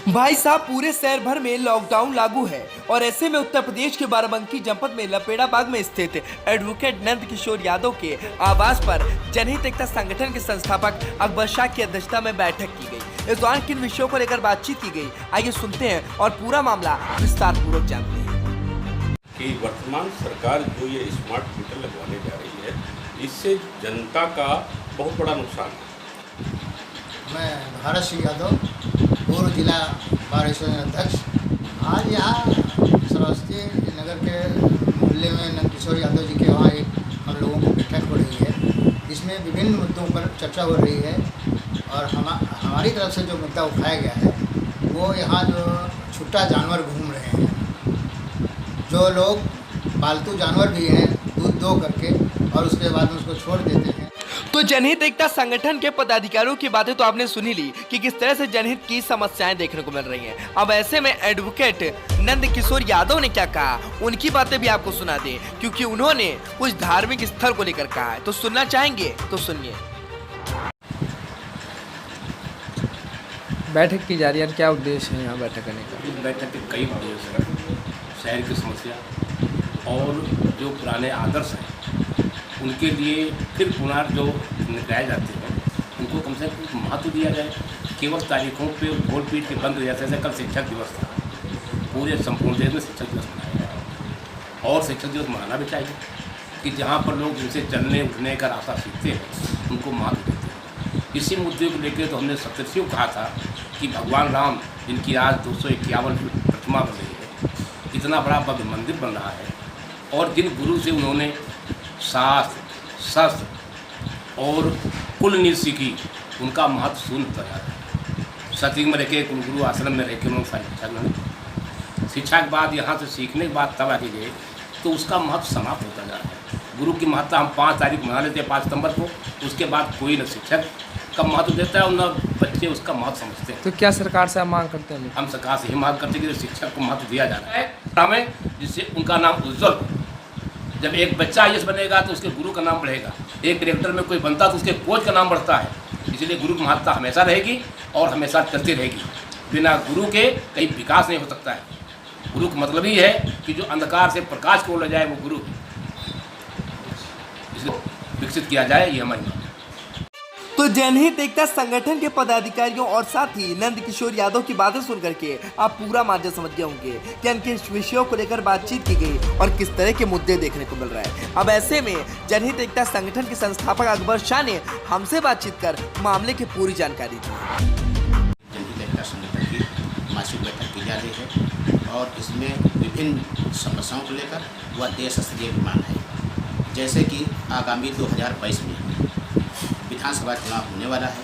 भाई साहब, पूरे शहर भर में लॉकडाउन लागू है और ऐसे में उत्तर प्रदेश के बाराबंकी जनपद में लपेड़ा बाग में स्थित एडवोकेट नंद किशोर यादव के आवास पर जनहित एकता संगठन के संस्थापक अकबर शाह की अध्यक्षता में बैठक की गई। इस दौरान किन विषयों को लेकर बातचीत की गई, आइए सुनते हैं और पूरा मामला विस्तार पूर्वक जानते हैं। कि वर्तमान सरकार जो ये स्मार्ट मीटर लगवाने जा रही है, इससे जनता का बहुत बड़ा नुकसान है। मैं भारत सिंह यादव, पूर्व जिला बार एसोसिएशन अध्यक्ष। आज यहाँ सरस्वती नगर के मोहल्ले में नंद किशोर यादव जी के वहाँ एक हम लोगों की बैठक हो रही है। इसमें विभिन्न मुद्दों पर चर्चा हो रही है और हमारी तरफ से जो मुद्दा उठाया गया है वो यहाँ जो छुट्टा जानवर घूम रहे हैं, जो लोग पालतू जानवर भी हैं दूध दो करके और उसके बाद में उसको छोड़ देते हैं। तो जनहित एकता संगठन के पदाधिकारियों की बातें तो आपने सुनी ली कि किस तरह से जनहित की समस्याएं देखने को मिल रही हैं। अब ऐसे में एडवोकेट नंद किशोर यादव ने क्या कहा, उनकी बातें भी आपको सुना दें, क्योंकि उन्होंने कुछ धार्मिक स्थल को लेकर कहा है। तो सुनना चाहेंगे तो सुनिए। बैठक की जा रही है, क्या उद्देश्य है यहाँ बैठक करने का? इस बैठक के कई उद्देश्य हैं। शहर की समस्या और जो पुराने आदर्श हैं उनके लिए फिर पुनः जो निपटाए जाते हैं उनको कम से कम महत्व दिया जाए। केवल तारीखों पे वोट पीट के बंद हो जाते हैं। जैसे कल शिक्षक दिवस था, पूरे संपूर्ण देश में शिक्षक दिवस मनाया गया और शिक्षक दिवस मनाना भी चाहिए कि जहाँ पर लोग जिनसे चलने उठने का रास्ता सीखते हैं उनको महत्व देते हैं। इसी मुद्दे को लेकर तो हमने सप्तर्षियों को कहा था कि भगवान राम जिनकी आज 251 प्रतिमा बन रही है, इतना बड़ा भव्य मंदिर बन रहा है और जिन गुरु से उन्होंने शास्त्र शस्त्र और कुल नीति सीखी, उनका महत्व शून्य होता जा रहा है। सतयुग में रह के कुलगुरु आश्रम में रह के उन्होंने सारी शिक्षा ग्रहण, शिक्षा के बाद यहाँ से सीखने के बाद तब आगे गए तो उसका महत्व समाप्त होता जा रहा है। गुरु की महत्ता हम 5 तारीख मना लेते हैं, 5 सितंबर को। उसके बाद कोई न शिक्षक का महत्व देता है और न बच्चे उसका महत्व समझते हैं। तो क्या सरकार से आप मांग करते हैं? हम सरकार से ही मांग करते हैं कि शिक्षक को महत्व दिया जा रहा है हमें, जिससे उनका नाम उज्ज्वल हो। जब एक बच्चा आईएएस बनेगा तो उसके गुरु का नाम बढ़ेगा, एक डायरेक्टर में कोई बनता तो उसके कोच का नाम बढ़ता है। इसलिए गुरु की महत्ता हमेशा रहेगी और हमेशा चलती रहेगी। बिना गुरु के कहीं विकास नहीं हो सकता है। गुरु का मतलब ही है कि जो अंधकार से प्रकाश को ले जाए वो गुरु, इसलिए विकसित किया जाए, ये हमारी मांग है। तो जनहित एकता संगठन के पदाधिकारियों और साथ ही नंद किशोर यादव की बातें सुन करके आप पूरा मार्जिन समझ गए होंगे कि किन किन विषयों को लेकर बातचीत की गई और किस तरह के मुद्दे देखने को मिल रहे हैं। अब ऐसे में जनहित एकता संगठन के संस्थापक अकबर शाह ने हमसे बातचीत कर मामले की पूरी जानकारी दी। जनहित एकता संगठन की मासिक बैठक की जा रही है और इसमें विभिन्न समस्याओं को लेकर वह देश स्तरीय मांग है। जैसे कि आगामी 2022 में विधानसभा चुनाव होने वाला है।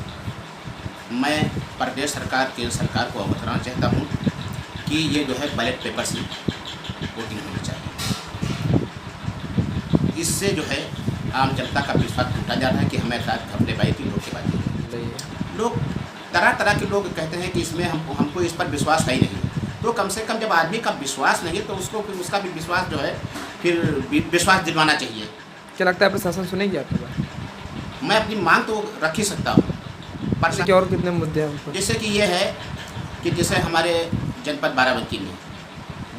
मैं प्रदेश सरकार, केंद्र सरकार को अवगत कराना चाहता हूँ कि ये जो है बैलेट पेपर से वोटिंग होनी चाहिए। इससे जो है आम जनता का विश्वास टूटा जा रहा है कि हमें साथ घपलेबाजी की धोखेबाजी। लोग तरह तरह के लोग कहते हैं कि इसमें हमको इस पर विश्वास है ही नहीं। तो कम से कम जब आदमी का विश्वास नहीं तो उसको फिर उसका भी विश्वास जो है फिर विश्वास दिलवाना चाहिए। क्या लगता है प्रशासन सुनेगी आपकी बात? मैं अपनी मांग तो रख ही सकता हूँ। पर और कितने मुद्दे हैं उनको? जैसे कि ये है कि जैसे हमारे जनपद बाराबंकी में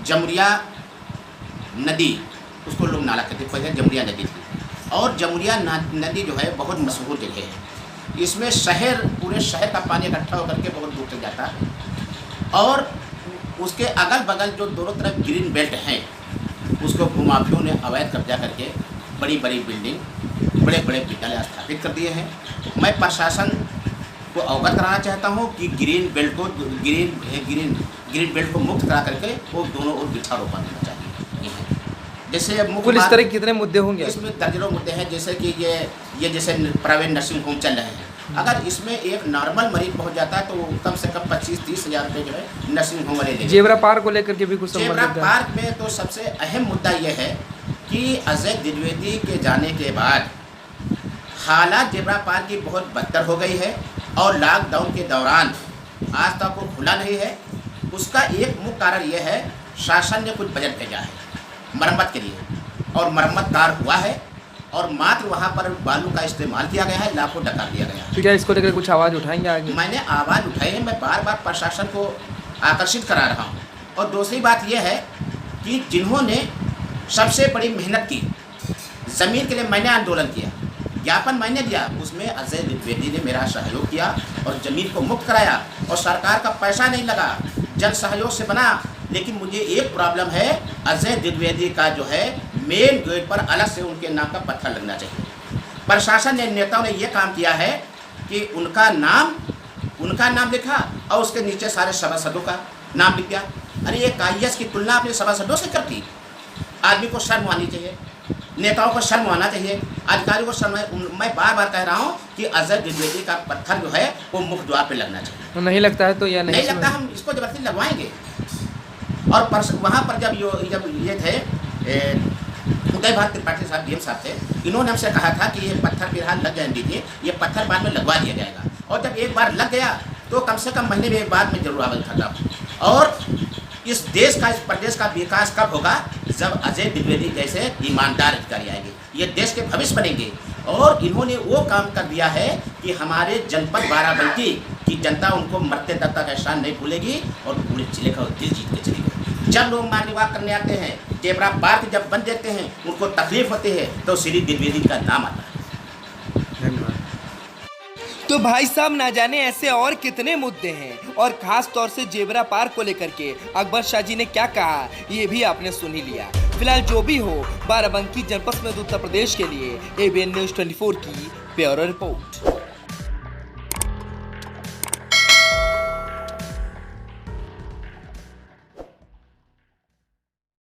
जमुरिया नदी, उसको लोग नाला कहते, पहले जमुरिया नदी थी और जमुरिया नदी जो है बहुत मशहूर जगह है। इसमें पूरे शहर का पानी इकट्ठा होकर के बहुत दूर तक जाता है और उसके अगल बगल जो दोनों तरफ ग्रीन बेल्ट हैं उसको भूमाफियों ने अवैध कब्जा करके बड़ी बड़ी बिल्डिंग, बड़े बड़े विद्यालय स्थापित कर दिए हैं। मैं प्रशासन को अवगत कराना चाहता हूं कि ग्रीन बेल्ट को मुक्त करा करके वो दोनों ओर वृक्षारोपण करना चाहिए। जैसे कुल इस तरह कितने मुद्दे होंगे? इसमें दर्जनों मुद्दे हैं। जैसे कि ये जैसे प्राइवेट नर्सिंग होम चल रहे हैं, अगर इसमें एक नॉर्मल मरीज पहुंच जाता है तो कम से कम 25-30 हज़ार रुपये जो है नर्सिंग होम वाले देंगे। जेबरा पार्क को लेकर के भी कुछ जेबरा पार्क में तो सबसे अहम मुद्दा यह है कि अजय द्विवेदी के जाने के बाद हालात जेबरा पार्क की बहुत बदतर हो गई है और लॉकडाउन के दौरान आज तक वो खुला नहीं है। उसका एक मुख्य कारण यह है, शासन ने कुछ बजट भेजा है मरम्मत के लिए और मरम्मत कार्य हुआ है और मात्र वहाँ पर बालू का इस्तेमाल किया गया है, लाखों डका दिया गया है। तो क्या इसको लेकर कुछ आवाज़ उठाएंगे आगे? मैंने आवाज़ उठाई है। मैं बार बार प्रशासन को आकर्षित करा रहा हूँ। और दूसरी बात यह है कि जिन्होंने सबसे बड़ी मेहनत की, ज़मीन के लिए मैंने आंदोलन किया, ज्ञापन मैंने दिया, उसमें अजय द्विवेदी ने मेरा सहयोग किया और ज़मीन को मुक्त कराया और सरकार का पैसा नहीं लगा, जन सहयोग से बना। लेकिन मुझे एक प्रॉब्लम है, अजय द्विवेदी का जो है मेन गेट पर अलग से उनके नाम का पत्थर लगना चाहिए। प्रशासन ने, नेताओं ने ये काम किया है कि उनका नाम लिखा और उसके नीचे सारे सभासदों का नाम लिख दिया। अरे ये कायस की तुलना अपने सभासदों से करती। आदमी को शर्म आनी चाहिए, नेताओं को शर्म आना चाहिए, अधिकारियों को शर्म। मैं बार बार कह रहा हूँ कि अजय द्विवेदी का पत्थर जो है वो मुख्य द्वार पे लगना चाहिए। तो नहीं लगता है तो या नहीं लगता, हम इसको जबरदस्ती लगवाएंगे। और वहाँ पर जब ये थे उदय भान त्रिपाठी साहब डीएम साहब थे, इन्होंने हमसे कहा था कि ये पत्थर फिलहाल लग जाने दीजिए, ये पत्थर बाद में लगवा दिया जाएगा। और जब एक बार लग गया तो कम से कम महीने में एक बाद में जरूर आवेदन खाता। और इस देश का, इस प्रदेश का विकास कब होगा? जब अजय द्विवेदी जैसे ईमानदार अधिकारी आएंगे, ये देश के भविष्य बनेंगे। और इन्होंने वो काम कर दिया है कि हमारे जनपद बाराबंकी की जनता उनको मरते दम तक एहसान नहीं भूलेगी और पूरे जिले का दिल जीत के चलेगी। जब लोग मार्ग निर्वाह करने आते हैं, जेबरा पार्क जब बंद देते हैं, उनको तकलीफ होती है, तो श्री द्विवेदी का नाम आता है। तो भाई साहब, ना जाने ऐसे और कितने मुद्दे हैं और खास तौर से जेबरा पार्क को लेकर के अकबर शाह जी ने क्या कहा, ये भी आपने सुन ही लिया। फिलहाल जो भी हो, बाराबंकी जनपद में उत्तर प्रदेश के लिए ABN News 24 की ब्यूरो रिपोर्ट।